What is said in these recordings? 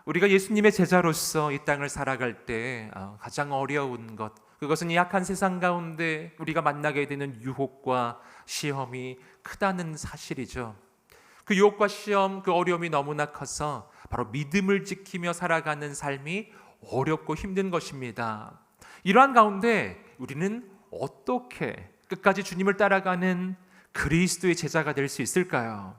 우리가 예수님의 제자로서 이 땅을 살아갈 때 가장 어려운 것, 그것은 이 악한 세상 가운데 우리가 만나게 되는 유혹과 시험이 크다는 사실이죠. 그 유혹과 시험, 그 어려움이 너무나 커서 바로 믿음을 지키며 살아가는 삶이 어렵고 힘든 것입니다. 이러한 가운데 우리는 어떻게 끝까지 주님을 따라가는 그리스도의 제자가 될 수 있을까요?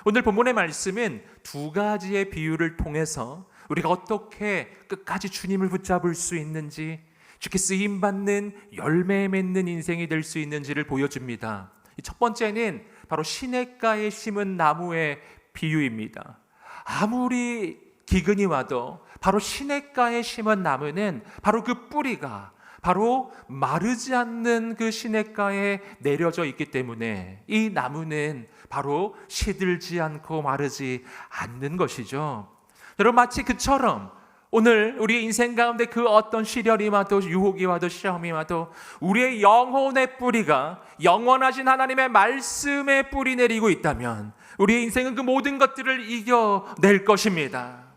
오늘 본문의 말씀은 두 가지의 비유를 통해서 우리가 어떻게 끝까지 주님을 붙잡을 수 있는지, 주께 쓰임받는 열매 맺는 인생이 될 수 있는지를 보여줍니다. 첫 번째는 바로 시냇가에 심은 나무의 비유입니다. 아무리 기근이 와도 바로 시냇가에 심은 나무는 바로 그 뿌리가 바로 마르지 않는 그 시냇가에 내려져 있기 때문에 이 나무는 바로 시들지 않고 마르지 않는 것이죠. 여러분, 마치 그처럼 오늘 우리의 인생 가운데 그 어떤 시련이 와도 유혹이 와도 시험이 와도 우리의 영혼의 뿌리가 영원하신 하나님의 말씀에 뿌리 내리고 있다면 우리의 인생은 그 모든 것들을 이겨낼 것입니다.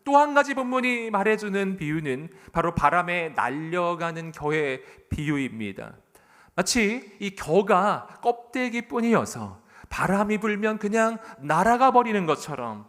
또 한 가지 본문이 말해주는 비유는 바로 바람에 날려가는 겨의 비유입니다. 마치 이 겨가 껍데기뿐이어서 바람이 불면 그냥 날아가 버리는 것처럼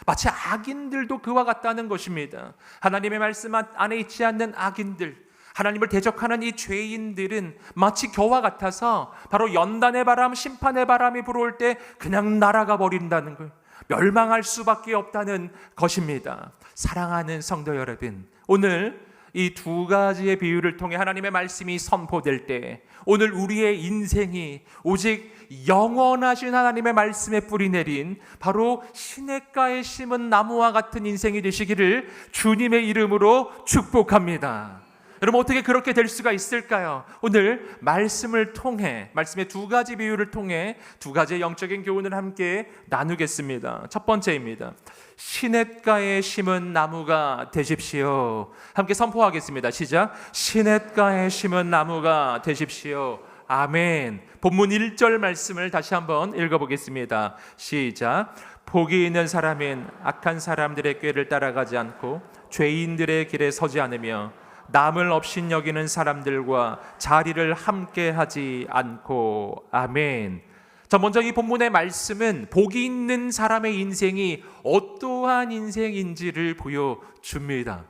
마치 악인들도 그와 같다는 것입니다. 하나님의 말씀 안에 있지 않는 악인들, 하나님을 대적하는 이 죄인들은 마치 겨와 같아서 바로 연단의 바람, 심판의 바람이 불어올 때 그냥 날아가 버린다는 거예요. 멸망할 수밖에 없다는 것입니다. 사랑하는 성도 여러분, 오늘 이 두 가지의 비유를 통해 하나님의 말씀이 선포될 때 오늘 우리의 인생이 오직 영원하신 하나님의 말씀에 뿌리 내린 바로 시냇가에 심은 나무와 같은 인생이 되시기를 주님의 이름으로 축복합니다. 여러분, 어떻게 그렇게 될 수가 있을까요? 오늘 말씀을 통해, 말씀의 두 가지 비유를 통해 두 가지의 영적인 교훈을 함께 나누겠습니다. 첫 번째입니다. 시냇가에 심은 나무가 되십시오. 함께 선포하겠습니다. 시작. 시냇가에 심은 나무가 되십시오. 아멘. 본문 1절 말씀을 다시 한번 읽어보겠습니다. 시작. 복이 있는 사람은 악한 사람들의 꾀를 따라가지 않고 죄인들의 길에 서지 않으며 남을 업신여기는 사람들과 자리를 함께 하지 않고. 아멘. 자, 먼저 이 본문의 말씀은 복이 있는 사람의 인생이 어떠한 인생인지를 보여줍니다.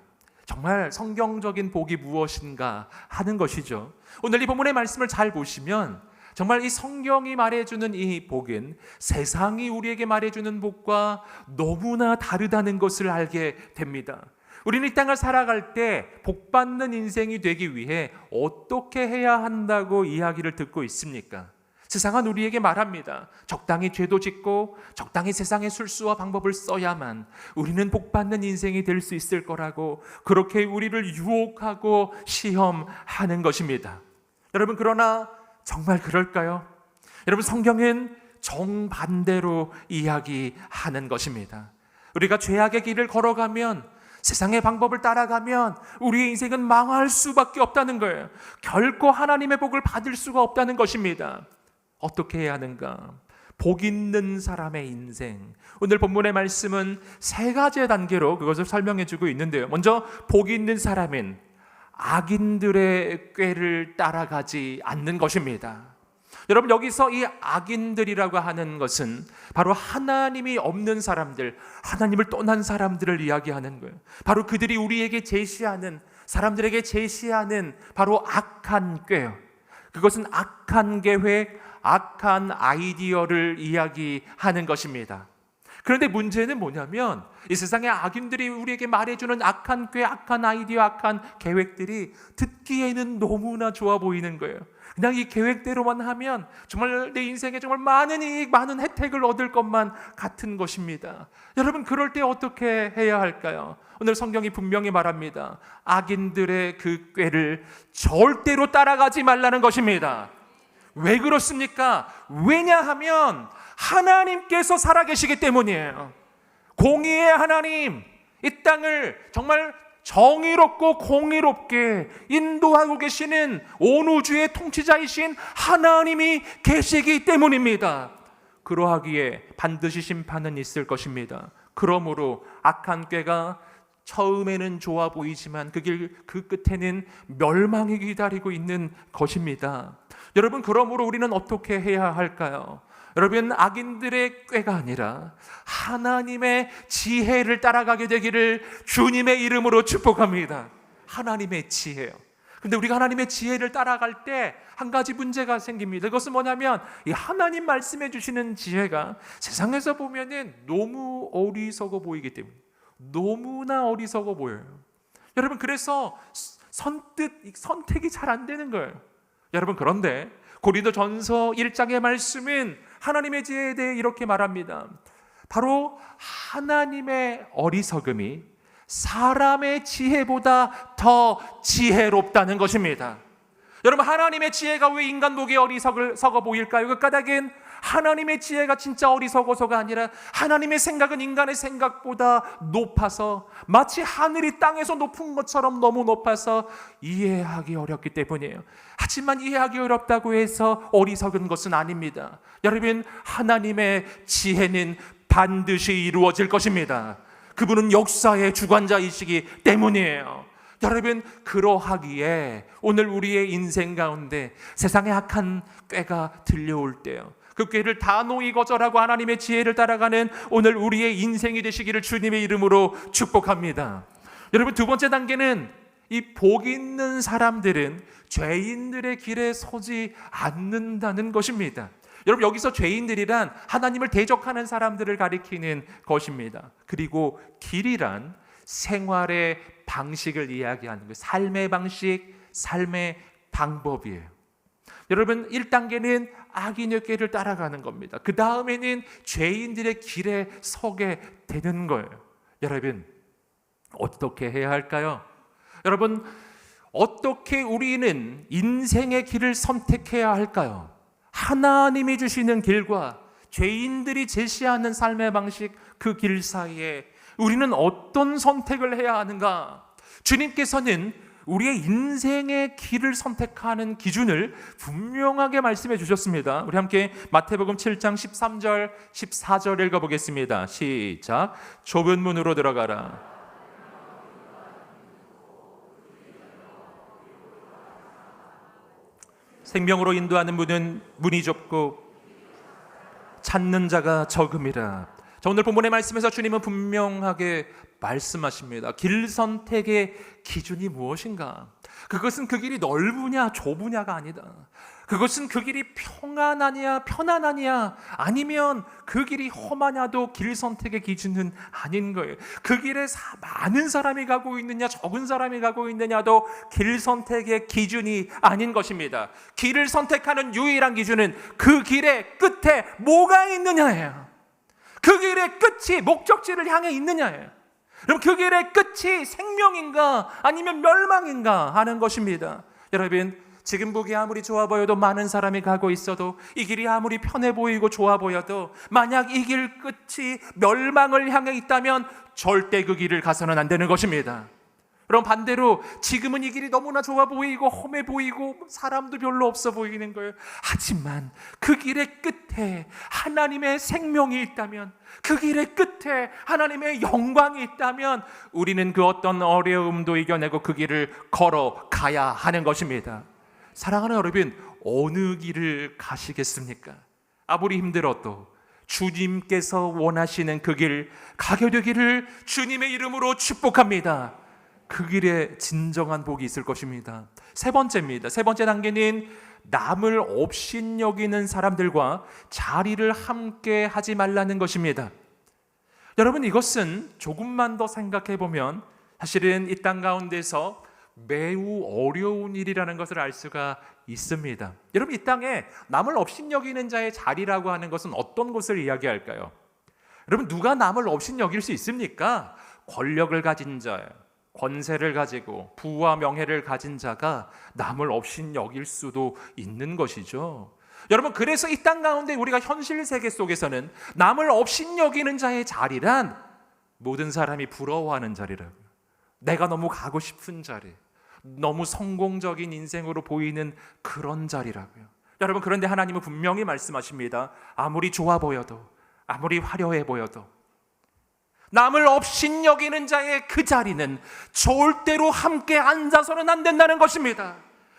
정말 성경적인 복이 무엇인가 하는 것이죠. 오늘 이 본문의 말씀을 잘 보시면 정말 이 성경이 말해주는 이 복은 세상이 우리에게 말해주는 복과 너무나 다르다는 것을 알게 됩니다. 우리는 이 땅을 살아갈 때 복받는 인생이 되기 위해 어떻게 해야 한다고 이야기를 듣고 있습니까? 세상은 우리에게 말합니다. 적당히 죄도 짓고 적당히 세상의 술수와 방법을 써야만 우리는 복받는 인생이 될 수 있을 거라고 그렇게 우리를 유혹하고 시험하는 것입니다. 여러분, 그러나 정말 그럴까요? 여러분, 성경은 정반대로 이야기하는 것입니다. 우리가 죄악의 길을 걸어가면, 세상의 방법을 따라가면 우리의 인생은 망할 수밖에 없다는 거예요. 결코 하나님의 복을 받을 수가 없다는 것입니다. 어떻게 해야 하는가? 복 있는 사람의 인생. 오늘 본문의 말씀은 세 가지의 단계로 그것을 설명해 주고 있는데요. 먼저 복 있는 사람은 악인들의 꾀를 따라가지 않는 것입니다. 여러분, 여기서 이 악인들이라고 하는 것은 바로 하나님이 없는 사람들, 하나님을 떠난 사람들을 이야기하는 거예요. 바로 그들이 우리에게 제시하는, 사람들에게 제시하는 바로 악한 꾀요. 그것은 악한 계획, 악한 아이디어를 이야기하는 것입니다. 그런데 문제는 뭐냐면 이 세상의 악인들이 우리에게 말해주는 악한 꾀, 악한 아이디어, 악한 계획들이 듣기에는 너무나 좋아 보이는 거예요. 그냥 이 계획대로만 하면 정말 내 인생에 정말 많은 이익, 많은 혜택을 얻을 것만 같은 것입니다. 여러분, 그럴 때 어떻게 해야 할까요? 오늘 성경이 분명히 말합니다. 악인들의 그 꾀를 절대로 따라가지 말라는 것입니다. 왜 그렇습니까? 왜냐하면 하나님께서 살아계시기 때문이에요. 공의의 하나님, 이 땅을 정말 정의롭고 공의롭게 인도하고 계시는 온 우주의 통치자이신 하나님이 계시기 때문입니다. 그러하기에 반드시 심판은 있을 것입니다. 그러므로 악한 꾀가 처음에는 좋아 보이지만 그 끝에는 멸망이 기다리고 있는 것입니다. 여러분, 그러므로 우리는 어떻게 해야 할까요? 여러분, 악인들의 꾀가 아니라 하나님의 지혜를 따라가게 되기를 주님의 이름으로 축복합니다. 하나님의 지혜요. 근데 우리가 하나님의 지혜를 따라갈 때 한 가지 문제가 생깁니다. 그것은 뭐냐면 이 하나님 말씀해 주시는 지혜가 세상에서 보면은 너무 어리석어 보이기 때문에, 너무나 어리석어 보여요. 여러분, 그래서 선택이 잘 안 되는 거예요. 여러분, 그런데 고린도전서 1장의 말씀은 하나님의 지혜에 대해 이렇게 말합니다. 바로 하나님의 어리석음이 사람의 지혜보다 더 지혜롭다는 것입니다. 여러분, 하나님의 지혜가 왜 인간 보기에 어리석어 보일까요? 그 까닭은 하나님의 지혜가 진짜 어리석어서가 아니라 하나님의 생각은 인간의 생각보다 높아서, 마치 하늘이 땅에서 높은 것처럼 너무 높아서 이해하기 어렵기 때문이에요. 하지만 이해하기 어렵다고 해서 어리석은 것은 아닙니다. 여러분, 하나님의 지혜는 반드시 이루어질 것입니다. 그분은 역사의 주관자이시기 때문이에요. 여러분, 그러하기에 오늘 우리의 인생 가운데 세상의 악한 꾀가 들려올 때요, 그 꾀를 단호히 거절하고 하나님의 지혜를 따라가는 오늘 우리의 인생이 되시기를 주님의 이름으로 축복합니다. 여러분, 두 번째 단계는 이 복 있는 사람들은 죄인들의 길에 서지 않는다는 것입니다. 여러분, 여기서 죄인들이란 하나님을 대적하는 사람들을 가리키는 것입니다. 그리고 길이란 생활의 방식을 이야기하는 거예요. 삶의 방식, 삶의 방법이에요. 여러분, 1단계는 악인의 길을 따라가는 겁니다. 그 다음에는 죄인들의 길에 서게 되는 거예요. 여러분, 어떻게 해야 할까요? 여러분, 어떻게 우리는 인생의 길을 선택해야 할까요? 하나님이 주시는 길과 죄인들이 제시하는 삶의 방식, 그 길 사이에 우리는 어떤 선택을 해야 하는가? 주님께서는 우리의 인생의 길을 선택하는 기준을 분명하게 말씀해 주셨습니다. 우리 함께 마태복음 7장 13절 14절 읽어보겠습니다. 시작. 좁은 문으로 들어가라. 생명으로 인도하는 문이 좁고 찾는 자가 적음이라. 자, 오늘 본문의 말씀에서 주님은 분명하게 말씀하십니다. 길 선택의 기준이 무엇인가? 그것은 그 길이 넓으냐 좁으냐가 아니다. 그것은 그 길이 평안하냐 편안하냐, 아니면 그 길이 험하냐도 길 선택의 기준은 아닌 거예요. 그 길에 많은 사람이 가고 있느냐 적은 사람이 가고 있느냐도 길 선택의 기준이 아닌 것입니다. 길을 선택하는 유일한 기준은 그 길의 끝에 뭐가 있느냐예요. 그 길의 끝이 목적지를 향해 있느냐예요. 그럼 그 길의 끝이 생명인가 아니면 멸망인가 하는 것입니다. 여러분, 지금 보기 아무리 좋아 보여도, 많은 사람이 가고 있어도, 이 길이 아무리 편해 보이고 좋아 보여도, 만약 이 길 끝이 멸망을 향해 있다면 절대 그 길을 가서는 안 되는 것입니다. 그럼 반대로 지금은 이 길이 너무나 좋아 보이고 험해 보이고 사람도 별로 없어 보이는 거예요. 하지만 그 길의 끝에 하나님의 생명이 있다면, 그 길의 끝에 하나님의 영광이 있다면 우리는 그 어떤 어려움도 이겨내고 그 길을 걸어가야 하는 것입니다. 사랑하는 여러분, 어느 길을 가시겠습니까? 아무리 힘들어도 주님께서 원하시는 그 길 가게 되기를 주님의 이름으로 축복합니다. 그 길에 진정한 복이 있을 것입니다. 세 번째입니다. 세 번째 단계는 남을 업신여기는 사람들과 자리를 함께 하지 말라는 것입니다. 여러분, 이것은 조금만 더 생각해 보면 사실은 이 땅 가운데서 매우 어려운 일이라는 것을 알 수가 있습니다. 여러분, 이 땅에 남을 업신여기는 자의 자리라고 하는 것은 어떤 것을 이야기할까요? 여러분, 누가 남을 업신여길 수 있습니까? 권력을 가진 자, 권세를 가지고 부와 명예를 가진 자가 남을 업신여길 수도 있는 것이죠. 여러분, 그래서 이 땅 가운데 우리가 현실 세계 속에서는 남을 업신여기는 자의 자리란 모든 사람이 부러워하는 자리라고요. 내가 너무 가고 싶은 자리, 너무 성공적인 인생으로 보이는 그런 자리라고요. 여러분, 그런데 하나님은 분명히 말씀하십니다. 아무리 좋아 보여도, 아무리 화려해 보여도, 남을 업신여기는 자의 그 자리는 절대로 함께 앉아서는 안 된다는 것입니다.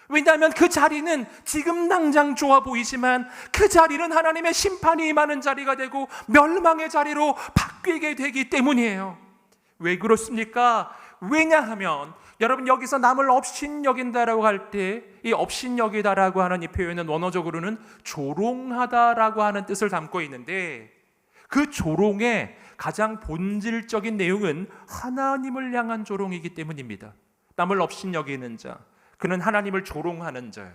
왜냐하면 그 자리는 지금 당장 좋아 보이지만 그 자리는 하나님의 심판이 임하는 자리가 되고 멸망의 자리로 바뀌게 되기 때문이에요. 왜 그렇습니까? 왜냐하면 여러분, 여기서 남을 업신여긴다라고 할 때 이 업신여기다라고 하는 이 표현은 원어적으로는 조롱하다라고 하는 뜻을 담고 있는데, 그 조롱의 가장 본질적인 내용은 하나님을 향한 조롱이기 때문입니다. 남을 업신여기는 자, 그는 하나님을 조롱하는 자,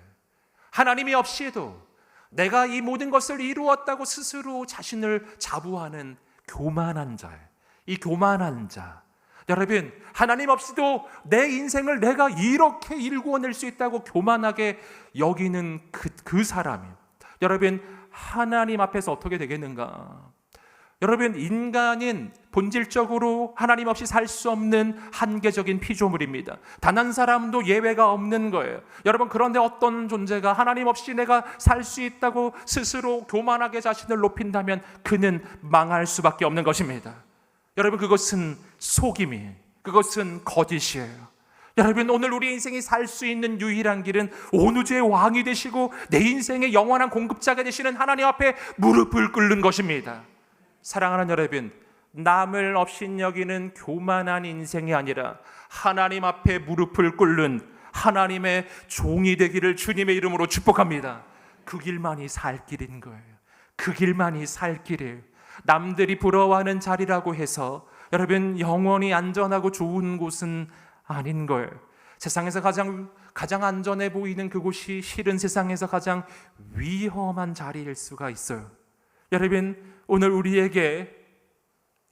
하나님이 없이도 내가 이 모든 것을 이루었다고 스스로 자신을 자부하는 교만한 자, 이 교만한 자, 여러분, 하나님 없이도 내 인생을 내가 이렇게 일구어낼 수 있다고 교만하게 여기는 그 사람이, 여러분, 하나님 앞에서 어떻게 되겠는가? 여러분, 인간은 본질적으로 하나님 없이 살 수 없는 한계적인 피조물입니다. 단 한 사람도 예외가 없는 거예요. 여러분, 그런데 어떤 존재가 하나님 없이 내가 살 수 있다고 스스로 교만하게 자신을 높인다면 그는 망할 수밖에 없는 것입니다. 여러분, 그것은 속임이에요. 그것은 거짓이에요. 여러분, 오늘 우리 인생이 살 수 있는 유일한 길은 온 우주의 왕이 되시고 내 인생의 영원한 공급자가 되시는 하나님 앞에 무릎을 꿇는 것입니다. 사랑하는 여러분, 남을 업신여기는 교만한 인생이 아니라 하나님 앞에 무릎을 꿇는 하나님의 종이 되기를 주님의 이름으로 축복합니다. 그 길만이 살 길인 거예요. 그 길만이 살 길이에요. 남들이 부러워하는 자리라고 해서 여러분, 영원히 안전하고 좋은 곳은 아닌 거예요. 세상에서 가장 안전해 보이는 그곳이 실은 세상에서 가장 위험한 자리일 수가 있어요. 여러분, 오늘 우리에게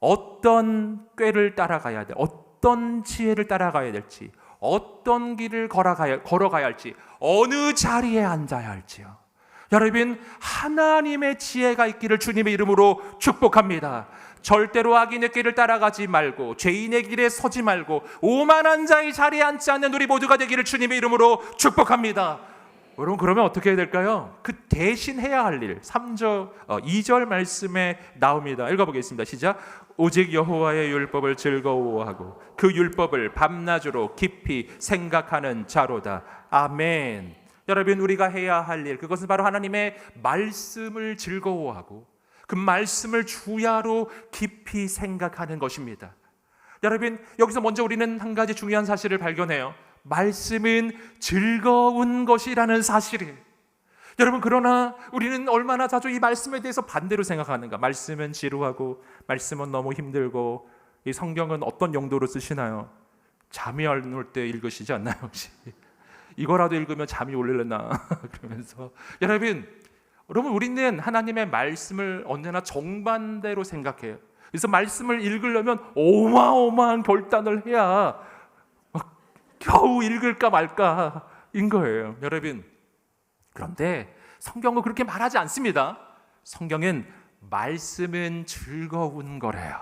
어떤 꾀를 따라가야 돼, 어떤 지혜를 따라가야 될지, 어떤 길을 걸어가야 할지, 어느 자리에 앉아야 할지요, 여러분, 하나님의 지혜가 있기를 주님의 이름으로 축복합니다. 절대로 악인의 길을 따라가지 말고 죄인의 길에 서지 말고 오만한 자의 자리에 앉지 않는 우리 모두가 되기를 주님의 이름으로 축복합니다. 여러분, 그러면 어떻게 해야 될까요? 그 대신 해야 할 일, 2절 말씀에 나옵니다. 읽어보겠습니다. 시작. 오직 여호와의 율법을 즐거워하고 그 율법을 밤낮으로 깊이 생각하는 자로다. 아멘. 여러분, 우리가 해야 할 일, 그것은 바로 하나님의 말씀을 즐거워하고 그 말씀을 주야로 깊이 생각하는 것입니다. 여러분, 여기서 먼저 우리는 한 가지 중요한 사실을 발견해요. 말씀은 즐거운 것이라는 사실이에요. 여러분, 그러나 우리는 얼마나 자주 이 말씀에 대해서 반대로 생각하는가? 말씀은 지루하고 말씀은 너무 힘들고, 이 성경은 어떤 용도로 쓰시나요? 잠이 안 올 때 읽으시지 않나요 혹시? 이거라도 읽으면 잠이 올려나 그러면서, 여러분, 우리는 하나님의 말씀을 언제나 정반대로 생각해요. 그래서 말씀을 읽으려면 어마어마한 결단을 해야 겨우 읽을까 말까인 거예요. 여러분, 그런데 성경은 그렇게 말하지 않습니다. 성경은 말씀은 즐거운 거래요.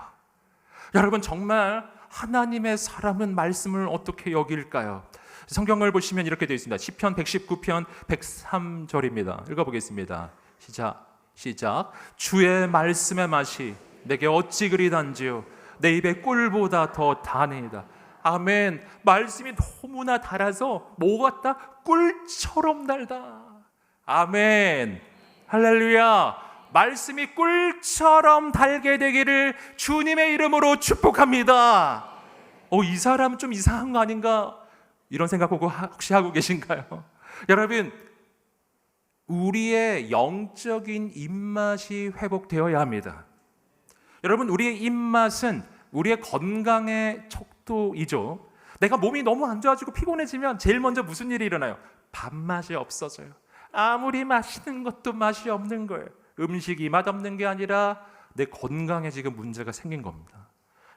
여러분, 정말 하나님의 사람은 말씀을 어떻게 여길까요? 성경을 보시면 이렇게 되어 있습니다. 시편 119편 103절입니다. 읽어보겠습니다. 시작. 주의 말씀의 맛이 내게 어찌 그리 단지요 내 입의 꿀보다 더 다네이다. 아멘. 말씀이 너무나 달아서 뭐 같다? 꿀처럼 달다. 아멘. 할렐루야. 말씀이 꿀처럼 달게 되기를 주님의 이름으로 축복합니다. 이 사람 좀 이상한 거 아닌가? 이런 생각 혹시 하고 계신가요? 여러분, 우리의 영적인 입맛이 회복되어야 합니다. 여러분, 우리의 입맛은 우리의 건강의 척도이죠. 내가 몸이 너무 안 좋아지고 피곤해지면 제일 먼저 무슨 일이 일어나요? 밥맛이 없어져요. 아무리 맛있는 것도 맛이 없는 거예요. 음식이 맛없는 게 아니라 내 건강에 지금 문제가 생긴 겁니다.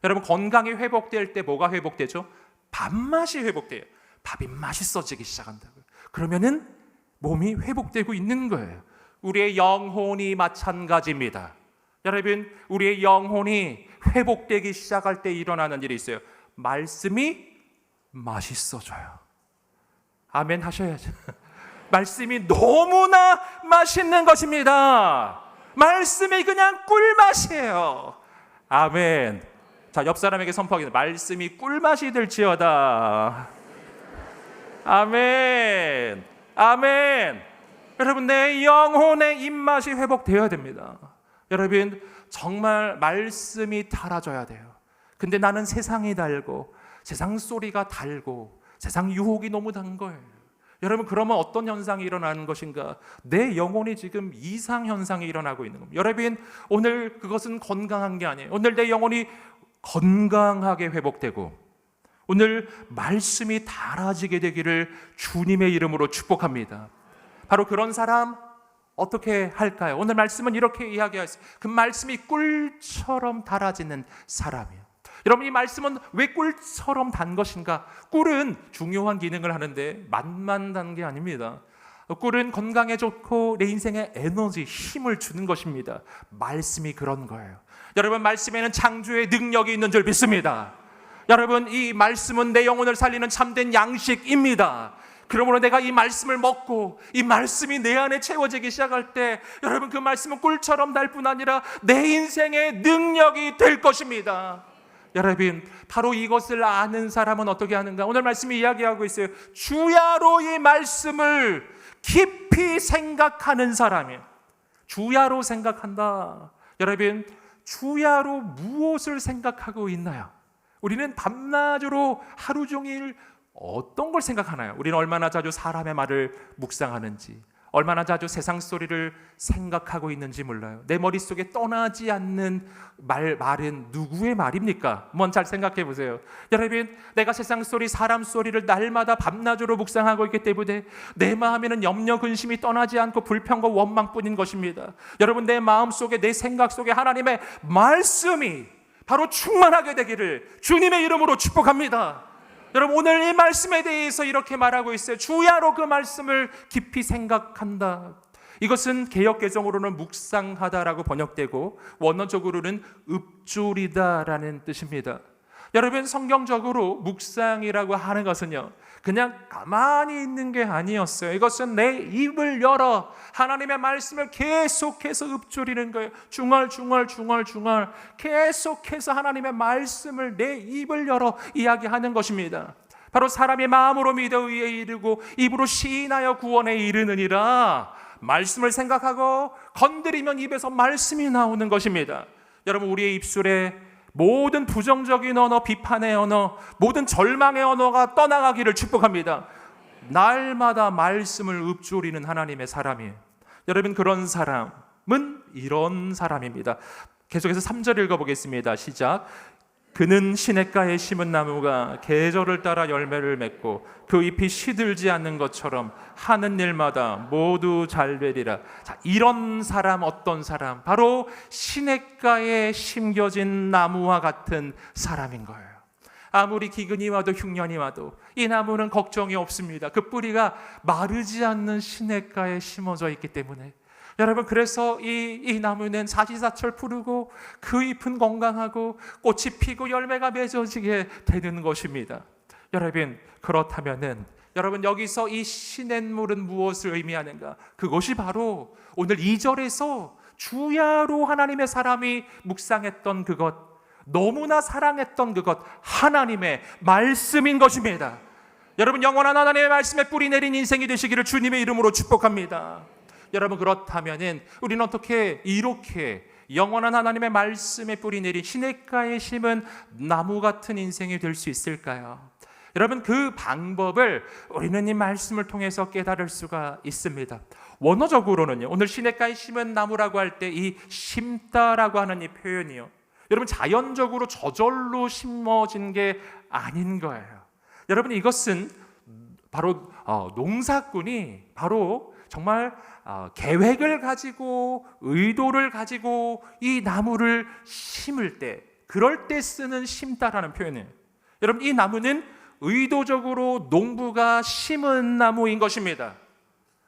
여러분, 건강이 회복될 때 뭐가 회복되죠? 밥맛이 회복돼요. 밥이 맛있어지기 시작한다고요. 그러면은 몸이 회복되고 있는 거예요. 우리의 영혼이 마찬가지입니다. 여러분, 우리의 영혼이 회복되기 시작할 때 일어나는 일이 있어요. 말씀이 맛있어져요. 아멘 하셔야죠. 말씀이 너무나 맛있는 것입니다. 말씀이 그냥 꿀맛이에요. 아멘. 자, 옆 사람에게 선포하겠습니다. 말씀이 꿀맛이 될지어다. 아멘. 아멘. 여러분, 내 영혼의 입맛이 회복되어야 됩니다. 여러분, 정말 말씀이 달아져야 돼요. 근데 나는 세상이 달고 세상 소리가 달고 세상 유혹이 너무 단 거예요. 여러분, 그러면 어떤 현상이 일어나는 것인가? 내 영혼이 지금 이상 현상이 일어나고 있는 겁니다. 여러분, 오늘 그것은 건강한 게 아니에요. 오늘 내 영혼이 건강하게 회복되고 오늘 말씀이 달아지게 되기를 주님의 이름으로 축복합니다. 바로 그런 사람 어떻게 할까요? 오늘 말씀은 이렇게 이야기하였어요. 그 말씀이 꿀처럼 달아지는 사람이에요. 여러분, 이 말씀은 왜 꿀처럼 단 것인가? 꿀은 중요한 기능을 하는데 맛만 단 게 아닙니다. 꿀은 건강에 좋고 내 인생에 에너지, 힘을 주는 것입니다. 말씀이 그런 거예요. 여러분, 말씀에는 창조의 능력이 있는 줄 믿습니다. 여러분, 이 말씀은 내 영혼을 살리는 참된 양식입니다. 그러므로 내가 이 말씀을 먹고 이 말씀이 내 안에 채워지기 시작할 때 여러분, 그 말씀은 꿀처럼 달 뿐 아니라 내 인생의 능력이 될 것입니다. 여러분, 바로 이것을 아는 사람은 어떻게 하는가? 오늘 말씀이 이야기하고 있어요. 주야로 이 말씀을 깊이 생각하는 사람이에요. 주야로 생각한다. 여러분, 주야로 무엇을 생각하고 있나요? 우리는 밤낮으로 하루 종일 어떤 걸 생각하나요? 우리는 얼마나 자주 사람의 말을 묵상하는지, 얼마나 자주 세상 소리를 생각하고 있는지 몰라요. 내 머릿속에 떠나지 않는 말은 누구의 말입니까? 한번 잘 생각해 보세요. 여러분, 내가 세상 소리, 사람 소리를 날마다 밤낮으로 묵상하고 있기 때문에 내 마음에는 염려, 근심이 떠나지 않고 불평과 원망뿐인 것입니다. 여러분, 내 마음속에, 내 생각 속에 하나님의 말씀이 바로 충만하게 되기를 주님의 이름으로 축복합니다. 여러분, 오늘 이 말씀에 대해서 이렇게 말하고 있어요. 주야로 그 말씀을 깊이 생각한다. 이것은 개역개정으로는 묵상하다라고 번역되고 원어적으로는 읊조리다라는 뜻입니다. 여러분, 성경적으로 묵상이라고 하는 것은요, 그냥 가만히 있는 게 아니었어요. 이것은 내 입을 열어 하나님의 말씀을 계속해서 읊조리는 거예요. 중얼중얼 계속해서 하나님의 말씀을 내 입을 열어 이야기하는 것입니다. 바로 사람이 마음으로 믿어 의에 이르고 입으로 시인하여 구원에 이르느니라. 말씀을 생각하고 건드리면 입에서 말씀이 나오는 것입니다. 여러분, 우리의 입술에 모든 부정적인 언어, 비판의 언어, 모든 절망의 언어가 떠나가기를 축복합니다. 날마다 말씀을 읊조리는 하나님의 사람이에요. 여러분, 그런 사람은 이런 사람입니다. 계속해서 3절 읽어보겠습니다. 시작. 그는 시냇가에 심은 나무가 계절을 따라 열매를 맺고 그 잎이 시들지 않는 것처럼 하는 일마다 모두 잘 되리라. 자, 이런 사람, 어떤 사람? 바로 시냇가에 심겨진 나무와 같은 사람인 거예요. 아무리 기근이 와도 흉년이 와도 이 나무는 걱정이 없습니다. 그 뿌리가 마르지 않는 시냇가에 심어져 있기 때문에 여러분, 그래서 이 나무는 사시사철 푸르고 그 잎은 건강하고 꽃이 피고 열매가 맺어지게 되는 것입니다. 여러분, 그렇다면은 여러분, 여기서 이 시냇물은 무엇을 의미하는가? 그것이 바로 오늘 2절에서 주야로 하나님의 사람이 묵상했던 그것, 너무나 사랑했던 그것, 하나님의 말씀인 것입니다. 여러분, 영원한 하나님의 말씀에 뿌리 내린 인생이 되시기를 주님의 이름으로 축복합니다. 여러분, 그렇다면은 우리는 어떻게 이렇게 영원한 하나님의 말씀에 뿌리 내린 시냇가에 심은 나무 같은 인생이 될 수 있을까요? 여러분, 그 방법을 우리는 이 말씀을 통해서 깨달을 수가 있습니다. 원어적으로는요, 오늘 시냇가에 심은 나무라고 할 때 이 심다라고 하는 이 표현이요, 여러분, 자연적으로 저절로 심어진 게 아닌 거예요. 여러분, 이것은 바로 농사꾼이 바로 정말 계획을 가지고 의도를 가지고 이 나무를 심을 때, 그럴 때 쓰는 심다라는 표현이에요. 여러분, 이 나무는 의도적으로 농부가 심은 나무인 것입니다.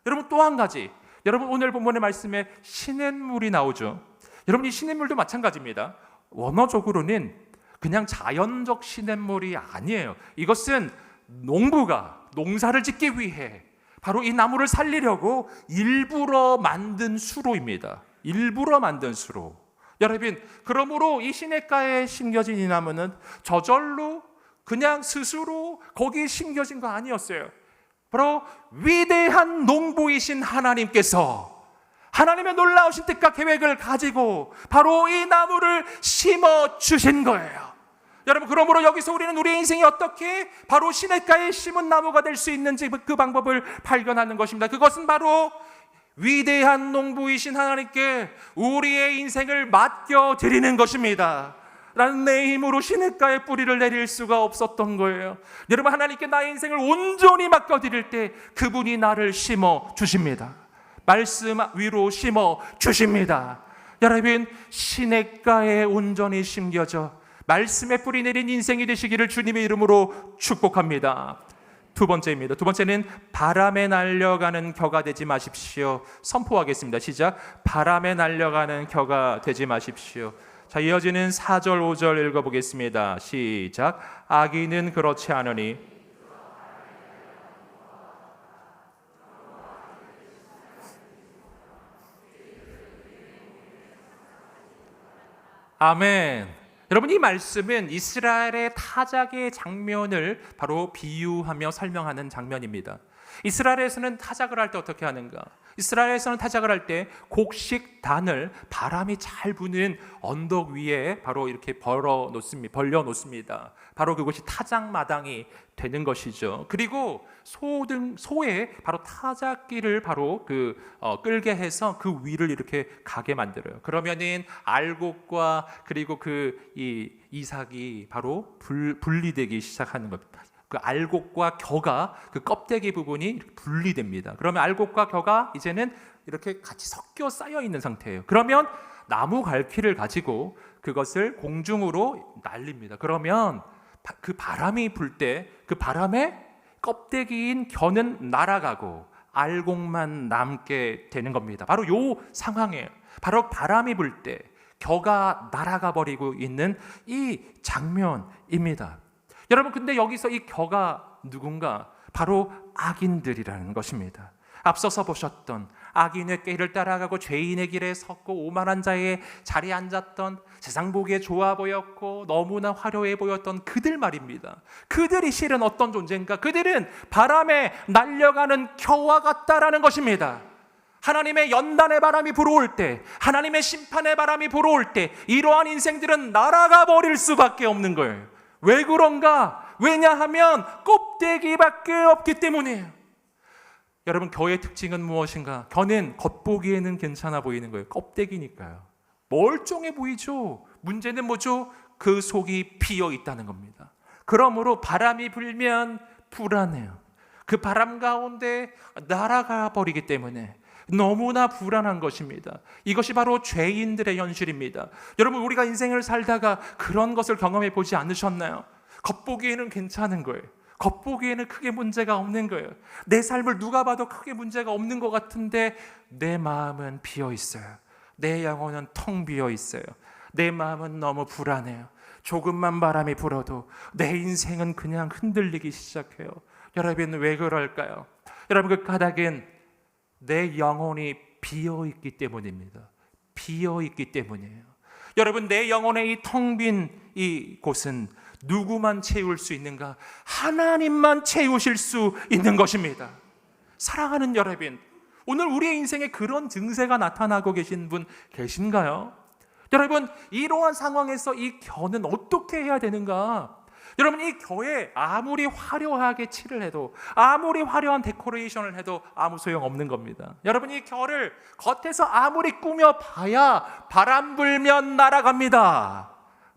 여러분, 또 한 가지, 여러분, 오늘 본문의 말씀에 시냇물이 나오죠. 여러분, 이 시냇물도 마찬가지입니다. 원어적으로는 그냥 자연적 시냇물이 아니에요. 이것은 농부가 농사를 짓기 위해 바로 이 나무를 살리려고 일부러 만든 수로입니다. 일부러 만든 수로. 여러분, 그러므로 이 시냇가에 심겨진 이 나무는 저절로 그냥 스스로 거기에 심겨진 거 아니었어요. 바로 위대한 농부이신 하나님께서 하나님의 놀라우신 뜻과 계획을 가지고 바로 이 나무를 심어 주신 거예요. 여러분, 그러므로 여기서 우리는 우리의 인생이 어떻게 바로 시냇가에 심은 나무가 될 수 있는지 그 방법을 발견하는 것입니다. 그것은 바로 위대한 농부이신 하나님께 우리의 인생을 맡겨드리는 것입니다. 나는 내 힘으로 시냇가에 뿌리를 내릴 수가 없었던 거예요. 여러분, 하나님께 나의 인생을 온전히 맡겨드릴 때 그분이 나를 심어 주십니다. 말씀 위로 심어 주십니다. 여러분, 시냇가에 온전히 심겨져 말씀에 뿌리 내린 인생이 되시기를 주님의 이름으로 축복합니다. 두 번째입니다. 두 번째는 바람에 날려가는 겨가 되지 마십시오. 선포하겠습니다. 시작. 바람에 날려가는 겨가 되지 마십시오. 자, 이어지는 4절 5절 읽어보겠습니다. 시작. 악인은 그렇지 않으니 아멘. 여러분, 이 말씀은 이스라엘의 타작의 장면을 바로 비유하며 설명하는 장면입니다. 이스라엘에서는 타작을 할 때 어떻게 하는가? 이스라엘에서는 타작을 할 때 곡식 단을 바람이 잘 부는 언덕 위에 바로 이렇게 벌려 놓습니다. 바로 그것이 타작 마당이 되는 것이죠. 그리고 소에 바로 타작기를 바로 끌게 해서 그 위를 이렇게 가게 만들어요. 그러면은 알곡과 그리고 이삭이 바로 분리되기 시작하는 겁니다. 그 알곡과 겨가 그 껍데기 부분이 분리됩니다. 그러면 알곡과 겨가 이제는 이렇게 같이 섞여 쌓여 있는 상태예요. 그러면 나무 갈퀴를 가지고 그것을 공중으로 날립니다. 그러면 그 바람이 불 때 그 바람에 껍데기인 겨는 날아가고 알곡만 남게 되는 겁니다. 바로 요 상황이에요. 바로 바람이 불 때 겨가 날아가 버리고 있는 이 장면입니다. 여러분, 근데 여기서 이 겨가 누군가? 바로 악인들이라는 것입니다. 앞서서 보셨던 악인의 꾀를 따라가고 죄인의 길에 섰고 오만한 자의 자리에 앉았던, 세상 보기에 좋아 보였고 너무나 화려해 보였던 그들 말입니다. 그들이 실은 어떤 존재인가? 그들은 바람에 날려가는 겨와 같다라는 것입니다. 하나님의 연단의 바람이 불어올 때, 하나님의 심판의 바람이 불어올 때 이러한 인생들은 날아가 버릴 수밖에 없는 거예요. 왜 그런가? 왜냐하면 껍데기밖에 없기 때문이에요. 여러분, 겨의 특징은 무엇인가? 겨는 겉보기에는 괜찮아 보이는 거예요. 껍데기니까요. 멀쩡해 보이죠. 문제는 뭐죠? 그 속이 비어 있다는 겁니다. 그러므로 바람이 불면 불안해요. 그 바람 가운데 날아가 버리기 때문에 너무나 불안한 것입니다. 이것이 바로 죄인들의 현실입니다. 여러분, 우리가 인생을 살다가 그런 것을 경험해 보지 않으셨나요? 겉보기에는 괜찮은 거예요. 겉보기에는 크게 문제가 없는 거예요. 내 삶을 누가 봐도 크게 문제가 없는 것 같은데 내 마음은 비어 있어요. 내 영혼은 텅 비어 있어요. 내 마음은 너무 불안해요. 조금만 바람이 불어도 내 인생은 그냥 흔들리기 시작해요. 여러분, 왜 그럴까요? 여러분, 그 까닭은 내 영혼이 비어 있기 때문입니다. 비어 있기 때문이에요. 여러분, 내 영혼의 이 텅 빈 이 곳은 누구만 채울 수 있는가? 하나님만 채우실 수 있는 것입니다. 사랑하는 여러분, 오늘 우리의 인생에 그런 증세가 나타나고 계신 분 계신가요? 여러분, 이러한 상황에서 이 겨는 어떻게 해야 되는가? 여러분, 이 겨에 아무리 화려하게 칠을 해도, 아무리 화려한 데코레이션을 해도 아무 소용 없는 겁니다. 여러분, 이 겨를 겉에서 아무리 꾸며봐야 바람 불면 날아갑니다.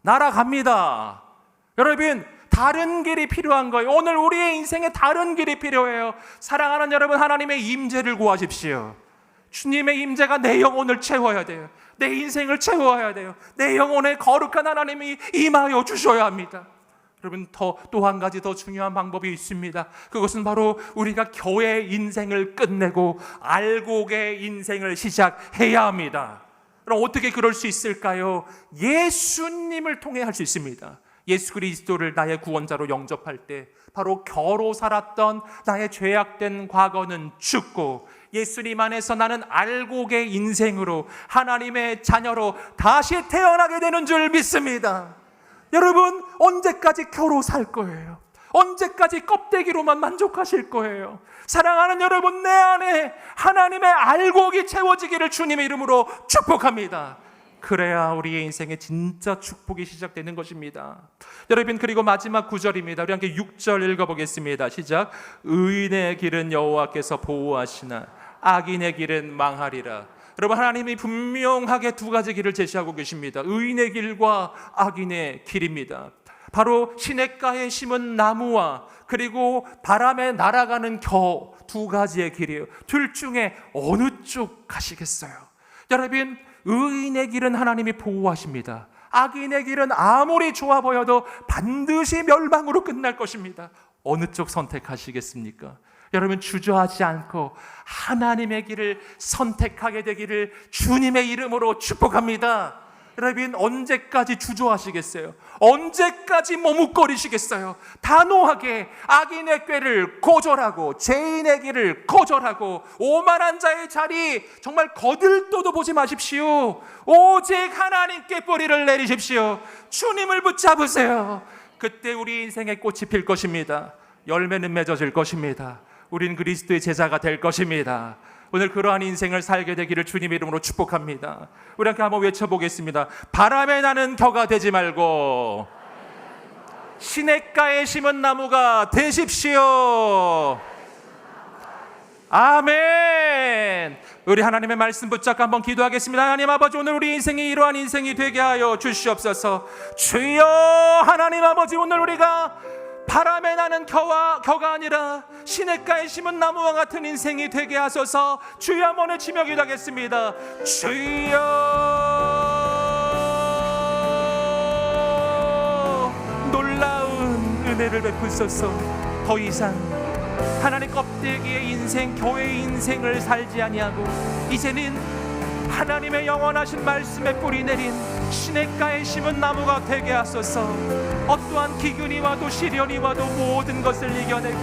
날아갑니다. 여러분, 다른 길이 필요한 거예요. 오늘 우리의 인생에 다른 길이 필요해요. 사랑하는 여러분, 하나님의 임재를 구하십시오. 주님의 임재가 내 영혼을 채워야 돼요. 내 인생을 채워야 돼요. 내 영혼에 거룩한 하나님이 임하여 주셔야 합니다. 여러분, 또 한 가지 더 중요한 방법이 있습니다. 그것은 바로 우리가 겨의 인생을 끝내고 알곡의 인생을 시작해야 합니다. 그럼 어떻게 그럴 수 있을까요? 예수님을 통해 할 수 있습니다. 예수 그리스도를 나의 구원자로 영접할 때 바로 겨로 살았던 나의 죄악된 과거는 죽고 예수님 안에서 나는 알곡의 인생으로 하나님의 자녀로 다시 태어나게 되는 줄 믿습니다. 여러분, 언제까지 겨로 살 거예요? 언제까지 껍데기로만 만족하실 거예요? 사랑하는 여러분, 내 안에 하나님의 알곡이 채워지기를 주님의 이름으로 축복합니다. 그래야 우리의 인생에 진짜 축복이 시작되는 것입니다. 여러분, 그리고 마지막 9절입니다. 우리 함께 6절 읽어보겠습니다. 시작. 의인의 길은 여호와께서 보호하시나 악인의 길은 망하리라. 여러분, 하나님이 분명하게 두 가지 길을 제시하고 계십니다. 의인의 길과 악인의 길입니다. 바로 시냇가에 심은 나무와 그리고 바람에 날아가는 겨, 두 가지의 길이에요. 둘 중에 어느 쪽 가시겠어요? 여러분, 의인의 길은 하나님이 보호하십니다. 악인의 길은 아무리 좋아 보여도 반드시 멸망으로 끝날 것입니다. 어느 쪽 선택하시겠습니까? 여러분, 주저하지 않고 하나님의 길을 선택하게 되기를 주님의 이름으로 축복합니다. 여러분, 언제까지 주저하시겠어요? 언제까지 머뭇거리시겠어요? 단호하게 악인의 꾀를 거절하고 죄인의 길을 거절하고 오만한 자의 자리 정말 거들떠도 보지 마십시오. 오직 하나님께 뿌리를 내리십시오. 주님을 붙잡으세요. 그때 우리 인생의 꽃이 필 것입니다. 열매는 맺어질 것입니다. 우린 그리스도의 제자가 될 것입니다. 오늘 그러한 인생을 살게 되기를 주님의 이름으로 축복합니다. 우리 함께 한번 외쳐보겠습니다. 바람에 나는 겨가 되지 말고 시냇가에 심은 나무가 되십시오. 아멘. 우리 하나님의 말씀 붙잡고 한번 기도하겠습니다. 하나님 아버지, 오늘 우리 인생이 이러한 인생이 되게 하여 주시옵소서. 주여, 하나님 아버지, 오늘 우리가 바람에 나는 겨가 아니라 시냇가에 심은 나무와 같은 인생이 되게 하소서. 주여, 한번 외치며 기도하겠습니다. 주여, 놀라운 은혜를 베푸소서. 더 이상 하나님 껍데기의 인생, 교회의 인생을 살지 아니하고 이제는 하나님의 영원하신 말씀에 뿌리 내린 시냇가에 심은 나무가 되게 하소서. 어떠한 기근이 와도 시련이 와도 모든 것을 이겨내고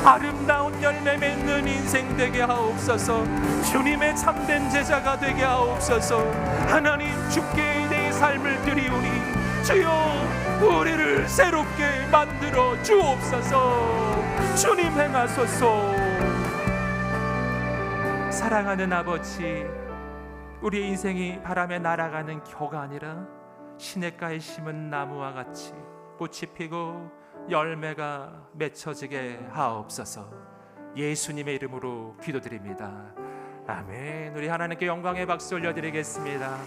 아름다운 열매 맺는 인생 되게 하옵소서. 주님의 참된 제자가 되게 하옵소서. 하나님, 주께 내 삶을 드리오니 주여, 우리를 새롭게 만들어 주옵소서. 주님, 행하소서. 사랑하는 아버지, 우리의 인생이 바람에 날아가는 겨가 아니라 시냇가에 심은 나무와 같이 꽃이 피고 열매가 맺혀지게 하옵소서. 예수님의 이름으로 기도드립니다. 아멘. 우리 하나님께 영광의 박수 올려드리겠습니다.